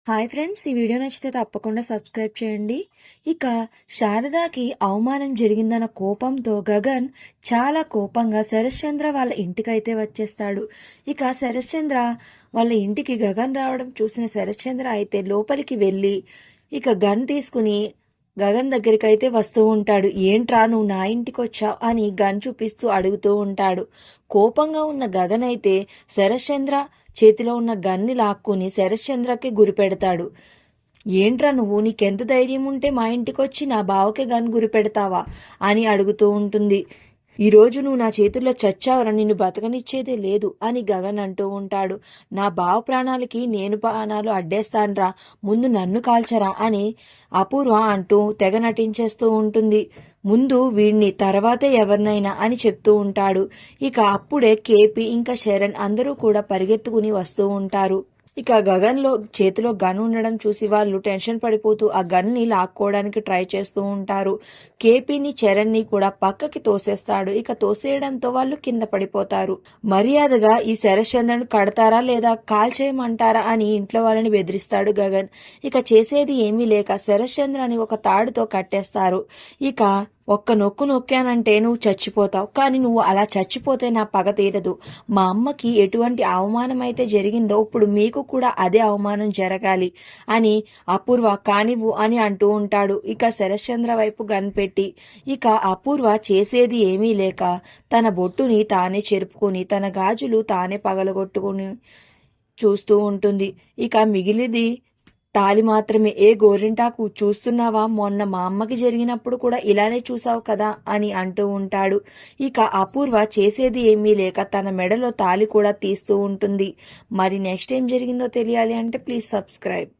Hi friends, ఈ video నచ్చితే తప్పకుండా సబ్స్క్రైబ్ చేయండి. ఇక శారదాకి అవమానం జరిగిందన్న కోపంతో గగన్ చాలా కోపంగా శరశ్చంద్ర వాళ్ళ ఇంటికైతే వచ్చేస్తాడు. ఇక శరశ్చంద్ర వాళ్ళ ఇంటికి గగన్ రావడం చూసిన శరశ్చంద్ర అయితే లోపలికి వెళ్ళి ఇక గన్ తీసుకుని గగన్ దగ్గరికి అయితే వస్తూ ఉంటాడు. ఏంట్రా నువ్వు నా ఇంటికి వచ్చావు అని గన్ చూపిస్తూ అడుగుతూ ఉంటాడు. కోపంగా ఉన్న గగన్ అయితే శరశ్చంద్ర చేతిలో ఉన్న గన్ని లాక్కుని శరశ్చంద్రకి గురిపెడతాడు. ఏంట్రా నువ్వు, నీకెంత ధైర్యం ఉంటే మా ఇంటికొచ్చి నా బావకే గన్ గురిపెడతావా అని అడుగుతూ ఉంటుంది. ఈరోజు నువ్వు నా చేతుల్లో చచ్చావరా, నిన్ను బతకనిచ్చేదే లేదు అని గగన్ అంటూ ఉంటాడు. నా బావ ప్రాణాలకి నేను ప్రాణాలు అడ్డేస్తాన్రా, ముందు నన్ను కాల్చరా అని అపూర్వ అంటూ తెగ నటించేస్తూ ఉంటుంది. ముందు వీడిని తర్వాతే ఎవరినైనా అని చెప్తూ ఉంటాడు. ఇక అప్పుడే కేపీ ఇంకా శరణ్ అందరూ కూడా పరిగెత్తుకుని వస్తూ ఉంటారు. ఇక గగన్లో చేతిలో గన్ ఉండడం చూసి వాళ్ళు టెన్షన్ పడిపోతూ ఆ గన్ని లాక్కోవడానికి ట్రై చేస్తూ ఉంటారు. కేపీని చరణ్ని కూడా పక్కకి తోసేస్తాడు. ఇక తోసేయడంతో వాళ్ళు కింద పడిపోతారు. మర్యాదగా ఈ శరశ్చంద్రను కడతారా లేదా కాల్చేయమంటారా అని ఇంట్లో వాళ్ళని బెదిరిస్తాడు గగన్. ఇక చేసేది ఏమీ లేక శరశ్చంద్రని ఒక తాడుతో కట్టేస్తారు. ఇక ఒక్క నొక్కు నొక్కానంటే నువ్వు చచ్చిపోతావు, కానీ నువ్వు అలా చచ్చిపోతే నా పగ తీరదు. మా అమ్మకి ఎటువంటి అవమానం అయితే జరిగిందో ఇప్పుడు మీకు కూడా అదే అవమానం జరగాలి అని అపూర్వ కానివ్వు అని అంటూ ఉంటాడు. ఇక శరశ్చంద్ర వైపు గన్ పెట్టి ఇక అపూర్వ చేసేది ఏమీ లేక తన బొట్టుని తానే చెరుపుకుని తన గాజులు తానే పగలగొట్టుకుని చూస్తూ ఉంటుంది. ఇక మిగిలిది తాలి మాత్రమే. ఏ గోరింటాకు చూస్తున్నావా, మొన్న మా అమ్మకి జరిగినప్పుడు కూడా ఇలానే చూసావు కదా అని అంటూ ఉంటాడు. ఇక అపూర్వ చేసేది ఏమీ లేక తన మెడలో తాలి కూడా తీస్తూ ఉంటుంది. మరి నెక్స్ట్ ఏం జరిగిందో తెలియాలి అంటే ప్లీజ్ సబ్స్క్రైబ్.